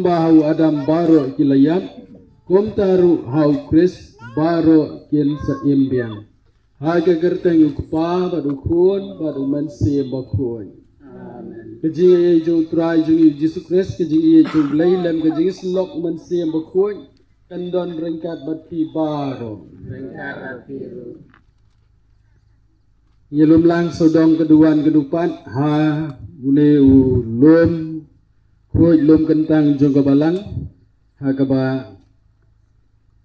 hau Adam baro kilayam kum taru hau Chris baro kin sa imbian haga gerteng ukpa badu kun badu mansi bakun kajing ye jung trai jung Jesus Christ kajing ye jung lem kajing slok mansi bakun kandon rengkat bati baro yelum lang sodong keduan kedupan ha gune lom koi lom kentang jung kabalang ha kaba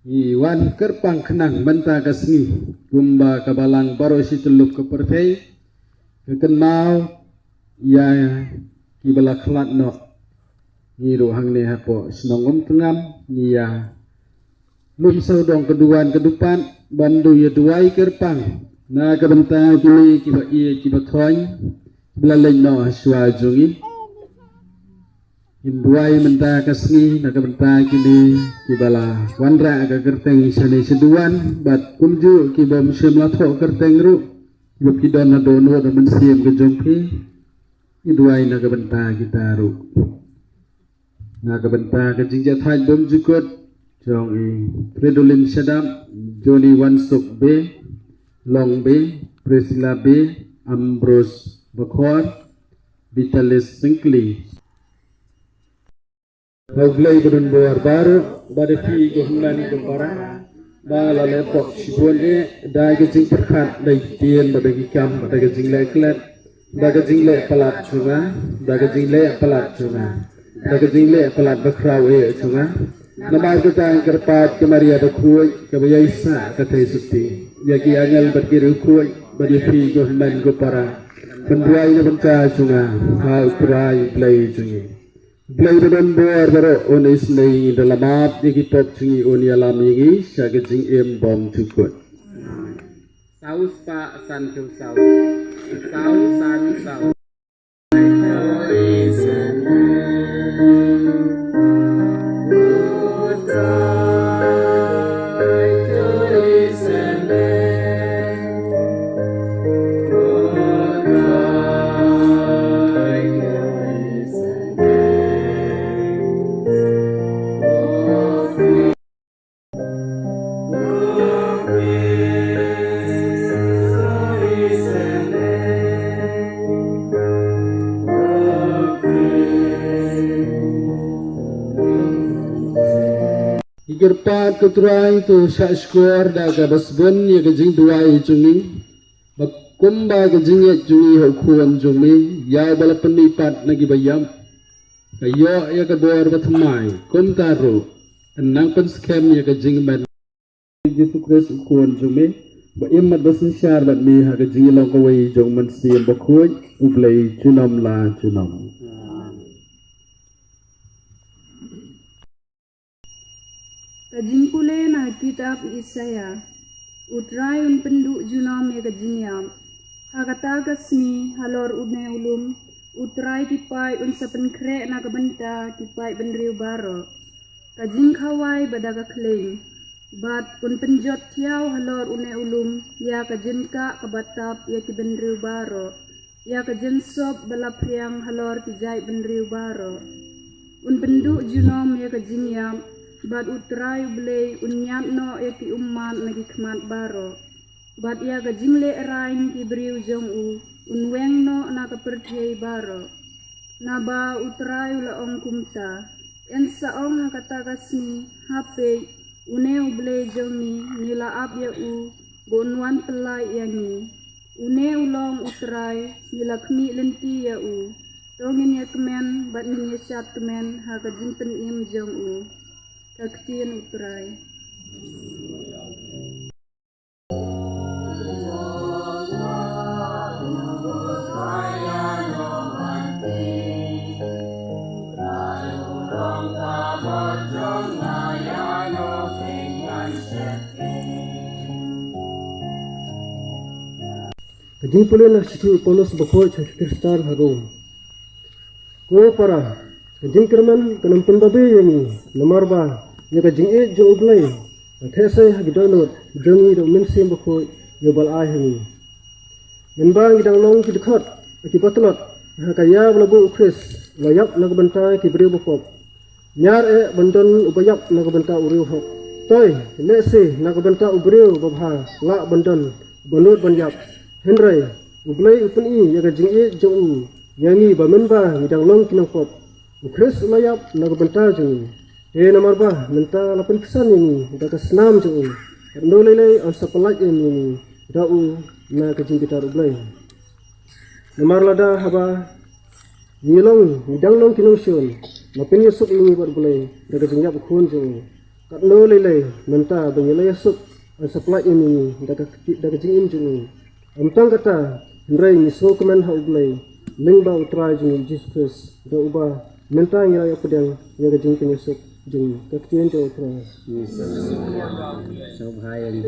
iwan kerpang kenang benta kasni gumba kabalang baro si teluk kepertei kekenau ya kibala klat no ngiru hang ne hapo senongom tengam ya lum sodong keduan kedupan bandu ya duai kerpang na kabenta kili kiba iya kiba thoy belaleng no aswa jungi induai menta kasni na kabenta kili kibala wanra aga kerteng sane seduan bat kumju kiba musim latho kerteng ru kiba kidon na dono da mensiam ke jongpi induai na kabenta kita ru na kabenta ke jingja thaj dom jukot jong i Fredolin Sadam Johnny Wansuk B Long B, Priscilla B, Ambrose Bakhor, Vitalis Sinclair. Hauglay berun boar baru, pada ti gohlan kembara, bala lepok sibone, dah gejing perkat, dah tien pada gikam, pada gejing leklet, dah gejing lek pelat cunga, dah gejing lek pelat cunga, dah gejing lek pelat bakrau cunga. Nama kita kerpat kemari ada kuat kebiasa kata suci. Yaki angal berkiri kuat berifi gohman gopara. Penduai na benta cunga hal kurai play cungi. Play dalam boar baro onis nei dalam ap yaki top cungi oni alam yaki syagajing bom cukut. Saus pak san kau saus. Saus san saus. Gerpat keturai tu syak skor dah ke basbun ya kejing duai cungi bakumba kejing ya cungi hukuan cungi ya bala penipat lagi bayam kayo ya ke bor batmai kum taru enang pen scam ya kejing ban Jesus Christ hukuan cungi ba imat basin syar bat mi ha kejing long kawai jong man siam bakuj ublai cunom la cunom. Kajing pule na kitab Isaya, utrai un penduk junam ya kajinyam, hakata kasmi halor udne ulum, utrai kipai un sapen krek na kabenta kipai bendriu baro, kajing kawai badaga kleng, bat un penjot tiaw halor une ulum, ya kajinka kabatap ya ki bendriu baro, ya kajinsop balapriang halor kijai bendriu baro, un penduk junam ya kajinyam, bat utrai blei unyat no eti umman nagi kmat baro bat ya gajing le rain ki briu jong u unweng no na kapertei baro na ba utrai la ong kumta en sa ong hakata kasni hape une blei jong ni nila ap ya u bonwan pelai yangi une ulong utrai nila kmi lenti ya u tongin ya kemen bat ni syat kemen ha gajing pen im jong u Kaktian utrai. Kajing pula nak situ polos bakor Kristal harum. Ko para kajing kerman kanam pendabe yang nomor ba ya kajing jo ublai these hagidonot jongi do mensim bakor yobal ahimi menbang gidang long kidkhat akibatlot hakaya blabu Chris layak nak bentai kibri bakop nyar banton upayap naga benta uriu hok toy lesi naga benta ubriu babha la banton banut banjap henry ublai upun I yaga jingi jong yangi bamenba midang long kinang pop ukris layap naga benta jong namar ba menta lapan kesan yangi daga senam jong no lele on sapalaj yangi dau na kajing kita ublai namar lada haba Nilong, midang long kinungsun, mapin yusuk ini buat bulai, daga jengjap khun jeng, kat no lele, menta banyalai yusuk, an supply ini, daga jengim jeng, amtang kata, henrai miso kemen hau bulai, lingba utrai jeng Jesus Christ, da ubah, menta ngira pedang, daga jeng yusuk jeng, kaktian jeng utrai. Sobhayan.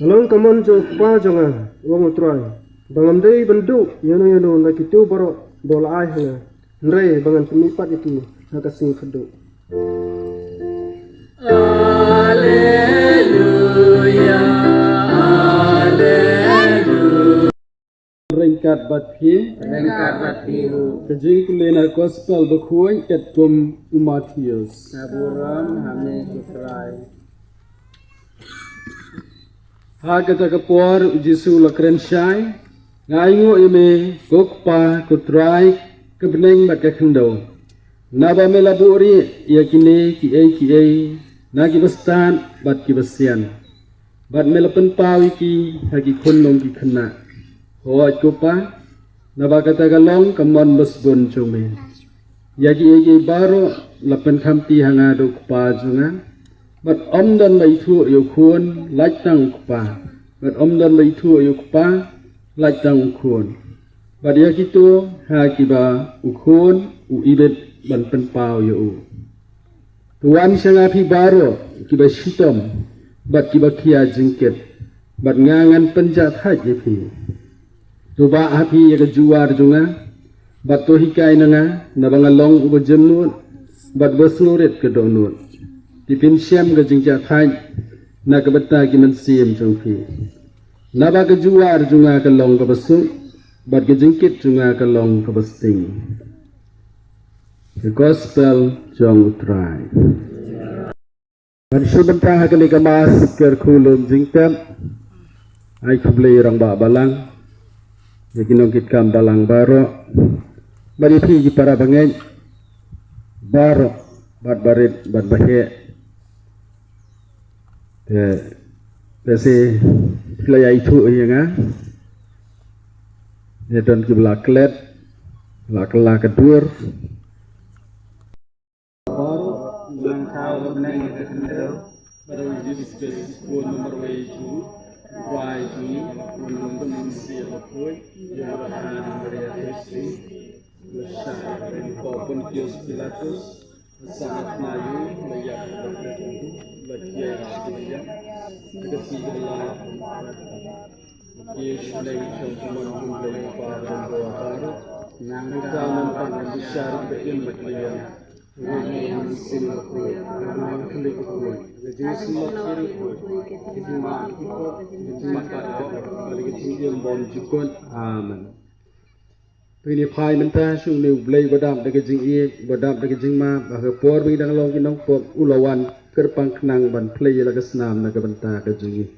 Kalong kamon jo pa jonga wong utrai bangam dei bendu yano lagi tu baro bola ai hanga ndrei bangan pemipat itu haka sing fedu Haleluya haleluya Rengkat bathi kajing kulena gospel bakhuai ket kum Matthews Saburam hame kutrai Hagata kapor Jesu lakren shai ngaingo ime gokpa kutrai kebeneng bat kakendo naba melaburi yakine ki ai nagi bastan bat ki basian bat melapen pawi ki hagi khonnom ki khna hoi kopa naba kata galong kamon basbon chome yagi baro lapen khamti hanga do pa junga but omdan mai thu yo khun lach tang pa but omdan mai thu yo pa lach tang khun but ya kitu ha kiba u khun u ibet ban pen pau yo tuan sanga phi baro kiba shitom but kiba khia jingket but ngangan penja thaj ye phi coba api ya juar junga but to hikai nanga nabangalong u jemnut but besnuret ke donut Tipin siam ke jingja khai na ke beta ki men siam jongpi na ba ke juar junga ke long ke besu bat ke jingkit junga ke long ke besting the gospel jong utrai ban subenta ha ke ni ke mas ke khulum jingtem ai khuble rang ba balang ye kinong kit kam balang baro bari phi ki para bangai baro bat barit bat bahe Tesi playa itu yang dan kiblat la kedur baru langkau nang ketendel baru Jesus Christ pun nomor itu wai ini pun manusia pun yang berada di Kristi lesah pun Pius Pilatus sangat mayu layak berkenan bagia layak kasih Allah Yesus lagi cuma jumlah pada baru nangka nampak besar begian begian Ruang silaku, ruang kuliku, jadi silaku, jadi mak kita, jadi makar, bagi tinggal bom jukun, amen. Ini pai mentah sung ni blai badam daga jing I badam daga jing ma bah por bi dang long kinong pop ulawan kerpang kenang ban play laga senam naga benta ka jing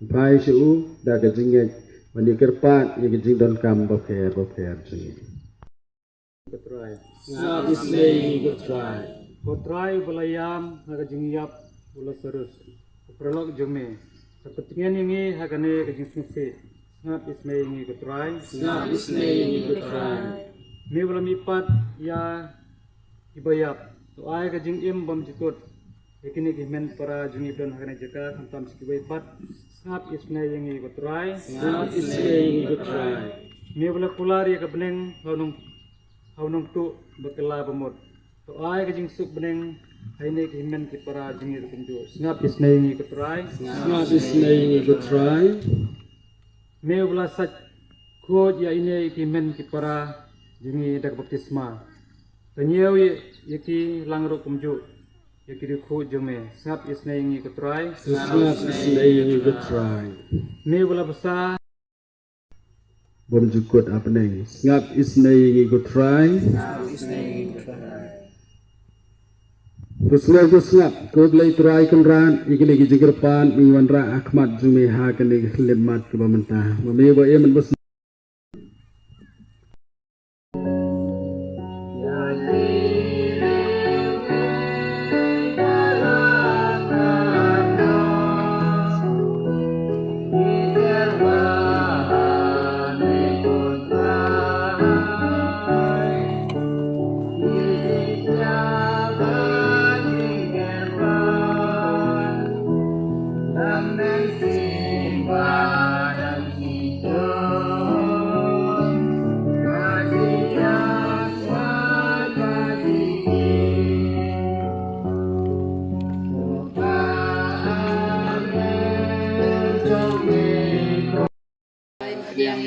pai su daga jing mani kerpat ye jing don kam ba pher jing Betrai. Ngab islay gotrai Kotrai belayam haga jingyap ula serus. Prolog jome. Sepertinya ini hagane ke jingsese. Ngap ismay ini kotrai. ngab islay gotrai Ni belum ipat ya ibayap. Tu ay ke jingim bam jikut. Ikini kimen para jungi dan hagane jeka hantam sikibai ipat. ngap isne yang ikut try ngap isne ikut try me bela kular ya kebeneng haunung tu bekela bemut to ai ke jing sup beneng haine ke himen ki para jingir kunju ngap isne yang ikut try ngap isne ikut try me bela sat ko ya ine ki himen ki para jingi dak baptisma tanyau ye ki langro kunju ya ki ko jome ngap isne yang ikut try ngap isne ikut try me bela besar bom jukut apneng ngap isne ikut try Kusnel kusngap ko blai try kenran ikini ki jingirpan mingwan ra akmat jume ha kene lemat ke bamenta mame bo emen bos yang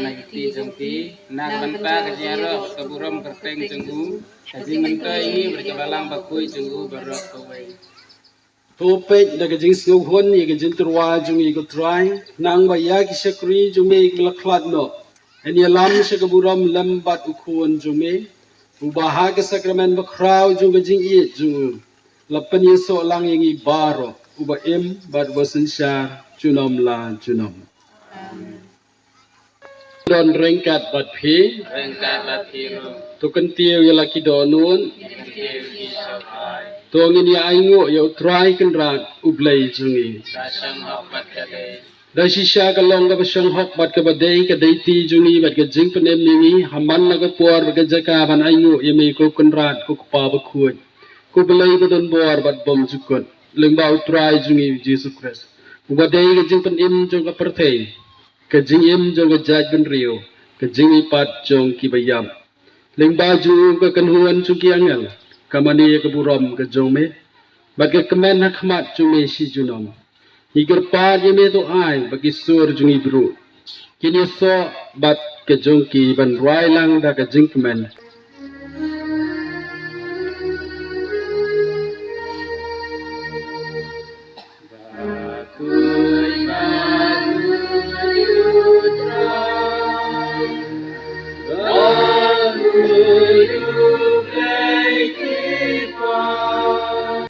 nagiti jengki nak banta kajaro keburom kerteng jenggu kaji mentai ini berkebalang bakui jenggu barok kawai topek da gajing snguhon ye gajing turwa jung ikut try nang ba ya ki sekri jume iklaklat no eni lam se keburom lambat ukun jume ubaha ke sakramen bakraw jung gajing i jung lapan yeso lang yang ibaro uba em bad wasensyar junom la junom don rengkat bat phi tuken tiu ya laki donun tongin ya aingo ya try kenran ublai jungi da shisha kalong ka basang hok bat ka badai ka daiti jungi bat ka jing penem ningi haman na ka puar ka jaka ban aingo ya me ko kenran ko pa ba khuj ko blai ka don bor bat bom jukut lengbau try jungi Jesus Christ ubadai ka jing penem jong ka perthei ka jing em jong ka jaj ben rio ka jing ipat jong ki bayam lengba ju ka kanhuan chu ki angel kamani ka buram ka jome bat ka kemen hakmat chu me si junom igar pa ye me to ai bagi sur jungi bru kini so bat ka jong ki ban rai lang da ka jing kemen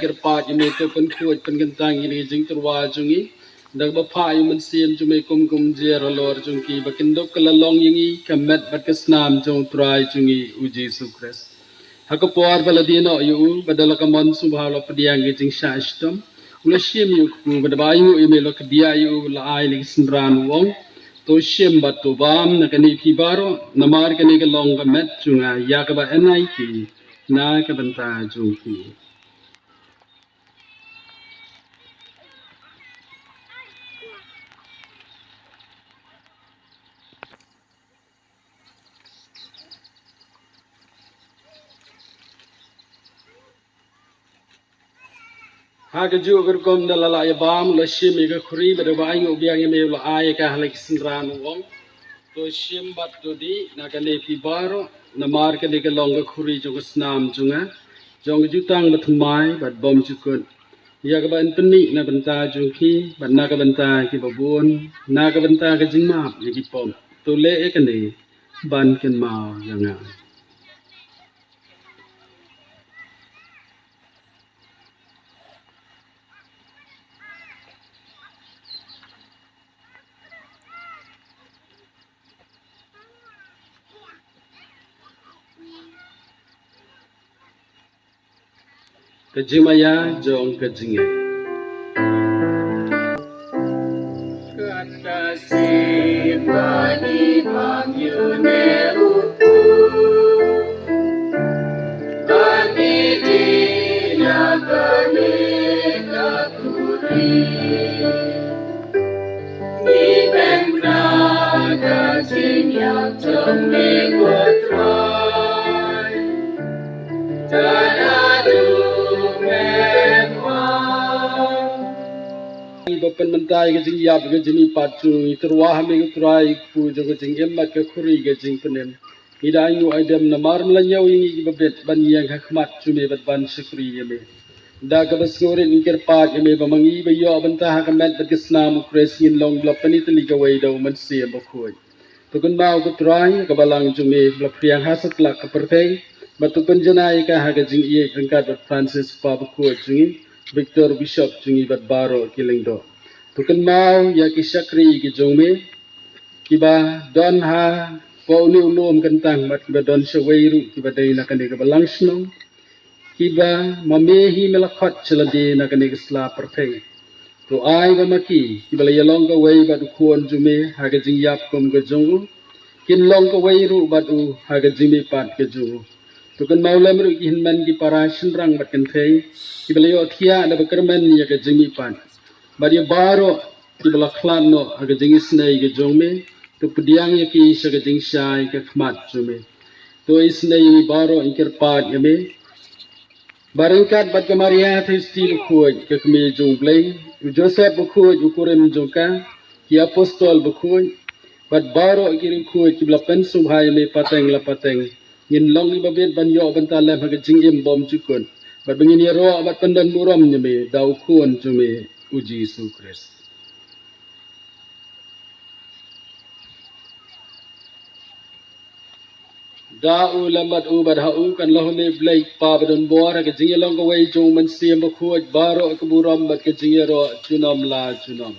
Gerpat ini tu penkuat penkentang ini jeng terwa jungi dak bapa yang mensiam jume kum jer lor jungki bakindok kelalong ini kamet berkesnam jong trai jungi uji sukres hakapor baladino yu badala kamon subhalo pediang jeng syastom ula siam yu ku badabayu imelo kedia yu la ai lig sendran wong to siam batu bam nakani kibaro namar kani kalong kamet junga yakaba NIT na kabanta jungki Haga ju gerkom dalala ya bam la shim ga khuri bada ba ayu biang ya me la ay ka halak sindran wong to shim bat to di na ka le pi baro na mar ka le ka long ga khuri jo snam junga jong ju tang ba thmai bat bom ju kun ya ka ban pni na banta ju ki ban na ka banta ki babun na ka banta ka jingma ya ki pom to le e ka ne ban ken ma yanga Kejimaya jong kejinge. Kata si bani pangyune upu bani dia kali kakuri Bapak mentai ke jing yap ke jini patu terwah me ke turai ku jo ke jing emat ke khuri ke jing penem ida ingu adam na mar melanyau ingi ke babet ban yang hikmat cume bat ban syukri yeme da ke basngore ingker pat yeme bamangi bayo bantah ke met bat kesna mu kresin long blap pani teli ke wai dau man se bakoi tukun mau ke turai ke balang cume blap priang hasat lak ke pertai batu penjanai ka ha ke jing ye angkat bat Francis pa bakoi jungi Victor Bishop jungi bat baro kilingdo Tukan mau ya kisakri ki jongme kiba don ha ko ni ulum kentang mat kiba don shawairu kiba dai na kane ka balangsno kiba mamehi melakhat chalade na kane ka sla parthai to ai ba maki kiba yalong ka wai ba du khon jume ha ga jing yap kom ga jongu kin long ka wairu ba du ha ga jime pat ga jongu tukan mau lamru ki hinman ki parashin rang bat kan thai kiba yo thia na bakarman ya ga jime pat Bari baro ki bala klan no aga jing isnai ke jongme to pediang ye ki saga jing shai ke khmat jume to isnai ni baro ingker pat yame barangkat bat ke maria the stil khoj ke kme jong blai Joseph khoj ukurem jongka ki apostol khoj bat baro ki khoj ki bala pen subhai me pateng la pateng yin long ni babet ban yo ban ta la aga jing im bom chukun bat bengin ye ro bat pandan muram nyame dau khon jume Uji Yesus Kristus. Da ulamat ubad hau kan lohme blai pa badon bor ke jinge long ko wai jong man siam ba khoj baro ke buram mat ke jinge ro chunom la chunom.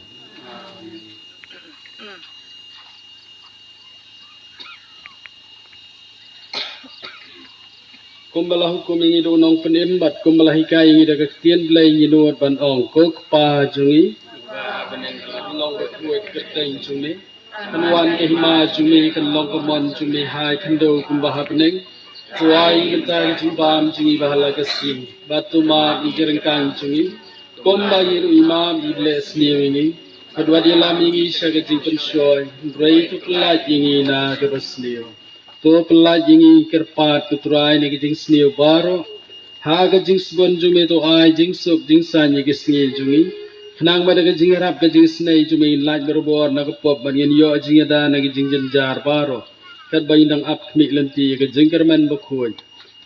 Kumbala hukum ingi do nong penem bat kumbala hikai ingi da ketien blai ingi do ban ong kok pa jungi ba benen long ko kuai keteng jungi kanwan ke hima jungi kan long ko mon jungi hai kando kumbaha peneng kuai mentai jimbam jungi bahala kesim batu ma igerengkang jungi komba yiru imam iblis niwingi kedua dia lamingi syaga jing penshoy rei tu kelaj ingi na ke basliu to pelaj ingi kerpat kuturai ni jing sneu baro ha ga jing sbon jume to ai jing sok jing san ni gisngi jungi khnang ba ga jing rap ga jing snei jume laj berbor na ko pop ban yo jing da na jing jar baro kat bayi nang ap khmi lenti ga jing kerman bo khoj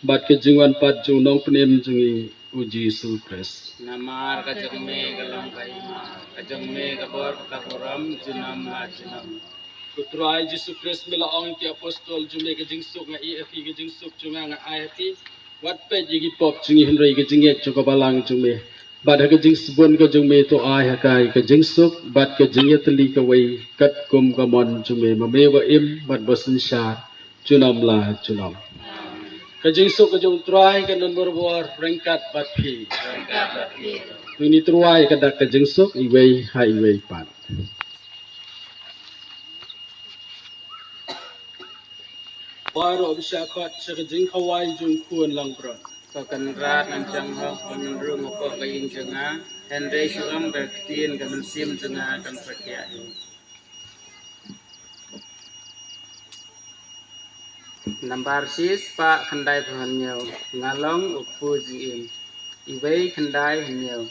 bat ke jing wan pat jung nong pnem jungi uji Yesus Kristus Namar ka jengme ka long kai ka jengme ka bor ka koram jinam la jinam Kutrai Yesus Kristus mila ong ki apostol jume ke jing sok nga EFP ke jing sok junga nga IFP wat pe jigi pop jungi henrei ke jing ek choko balang jume bad ke jing sbon ke jume to ai hakai ke jing sok bad ke jing yetli ke wei kat kum ka mon jume mamewa im bad bosun syar junam la junam ke jing sok ke jung trai ke non berbor rengkat bad pi ini trai ke dak ke jing sok iwei hai wei pat Baro bisyakat sa kajing kawai jung kuan lang bro. Pakan rat nan chang ho kan rung ko ka yin janga Henry suam ba tien ka man sim janga kan sakya Nambar sis pa khandai phan nyau ngalong upu jing iwei khandai nyau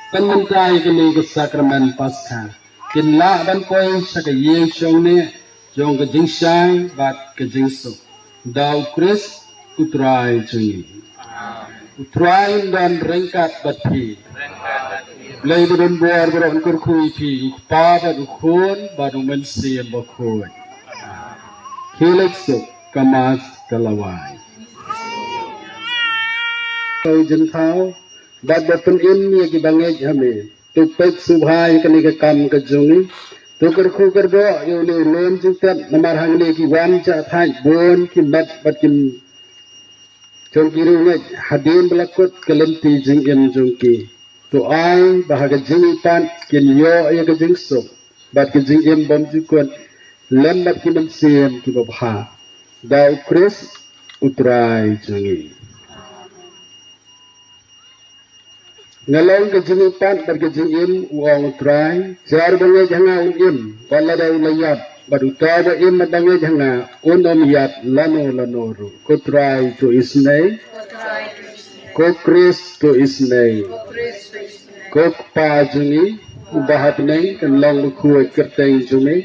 Penmentai kini ke sakramen Paskah. Kinla ban koi saka ye chong ne jong ke jing shai bat ke jing so. Dau Kris utrai jungi. Utrai dan rengkat bat pi. lay bidon buar beron kurkui pi pa ba du khun ba du men siem ba khun Hilek suk kamas kalawai kau jentau bat batun in ni ki bangai hame tu pek subhai kani ka kam ka jungi tu kurku kerbo yo le lem jingtat namar hang le ki wan cha thai bon ki bat kim Jong kiri ngai hadin belakut kelenti jing em jong ki tu ai bahaga jing ipan kin yo ya ke jing so bat ke jing em bom jukun lem bat ki men siem ki babha dau kris utrai jungi ngalong ke jing ipan bat ke jing em uang utrai jar bangai janga un em wala dau layap baru tada em madangai janga unom yat lano ru kutrai tu isnai ko kris tu isnai ko pa jungi bahat nei kan long khu kerteng jungi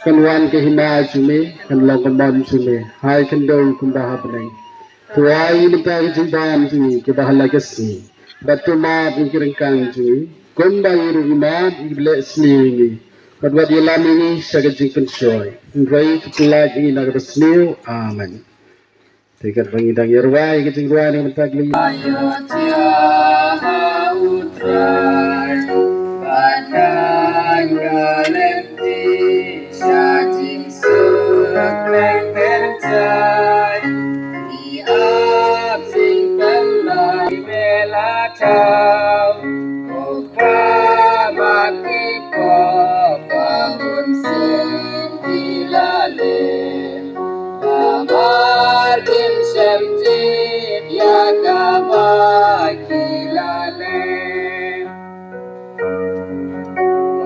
kan wan ke hima jungi kan long man jungi hai kan dong kun bahat nei tu ai ni ta jindam jungi ke bahala ke si batu ma pikiran kang jungi kon ba iru imam ible slingi Kadwa dia lami ni saga jingkan soy. Rai kelaj ini nak bersniu. Amen. Tikat bangi dang yerwai ke jingwai ni mentagli. Ayo tiada utrai padang galenti sajing sekleng pencai di absing pelai bela tau mati bangun sendilale Amadim syamtid ya kamakilale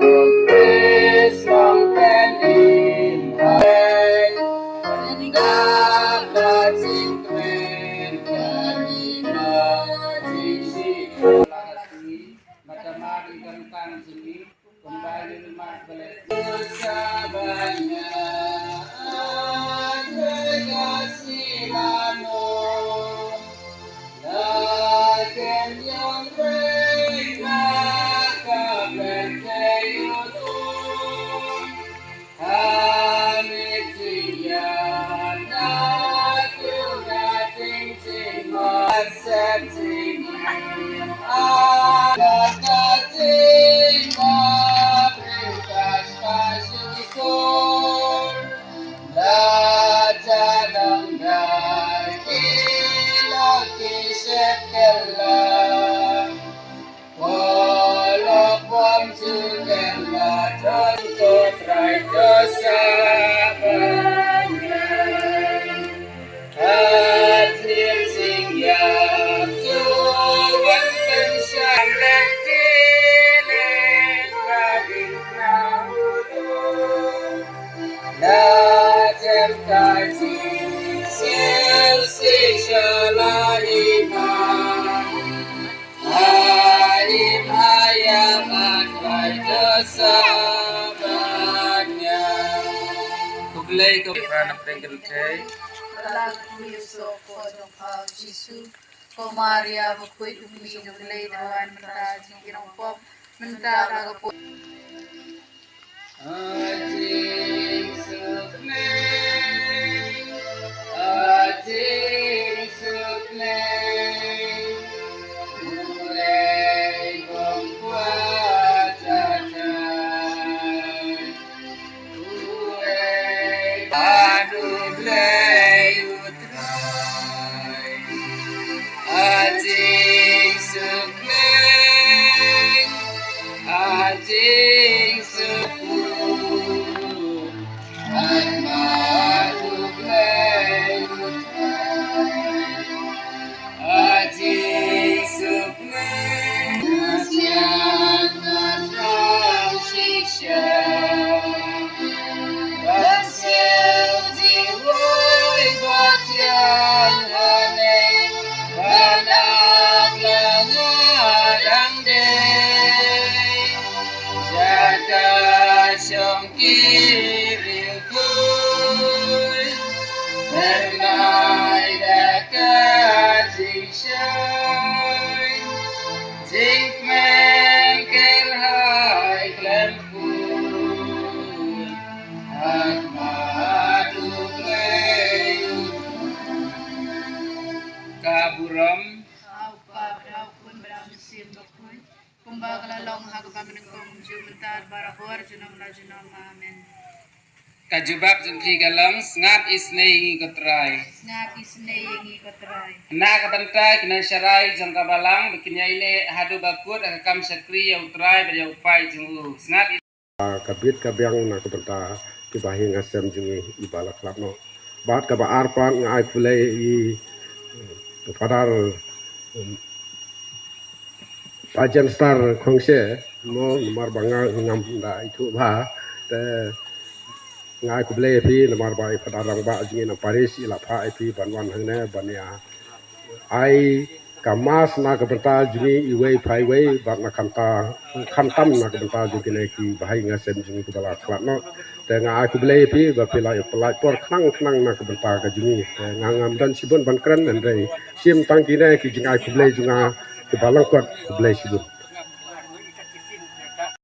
Muktis mongkenin hai Dapat singkren kalima jisiku Matamari gantang sini kembali rumah balik Usabanya Terkasih lama Lakin yang baik Maka berkayutun Hanitian Aku nating cimot Setingin Alat kating Mabrintas pasyukur Lajanang Ilah kisah kelam Walaupun juga Tuntut raja sabarnya Hadir singgah Tuhan pensyam Lentilin Radin Nahudu Lajem kaji Sisi syalahimah Harim ayam akai dosabannya Kuglay ko pranap tinggal chay Lagu Yusuf Kodong Jisu Komaria Bukuy Umi Juglay Dawan Mentara Jingkirang Pop Mentara Kaput Ajing sukneng Ajing sukneng Mulai membuat cacat Mulai aduh lay utrai Ajing sukneng Ajing sukneng junom amen. Kajubab jengki galang ngap isnei kotrai. Ngap isne yengi kotrai. Na kabantai kina syarai jangka balang bikinnya ini hadu bakut akam sakri yang utrai pada upai jenggu. Ngap kabit kabyang na kabanta kibahi ngasem jungi ibala klapno bat kaba arpan ngai pulai i padar pajan star khongse mo nomor banga ngam da itu ba te ngai kublai phi nomor ba padar rang ba jungi na paris ila pha phi banwan hangne bania ai kamas na kabanta jungi iwei phai wei bat na khantam na kabanta jungi ne ki bahai ngasem jungi kubala klapno te nga aku beli pi ba pilai pelai por khang khang na kabanta ka jungi te nga ngam dan sibun ban kran andre sim tang kine ki jinga aku beli junga ke balang kot beli sibun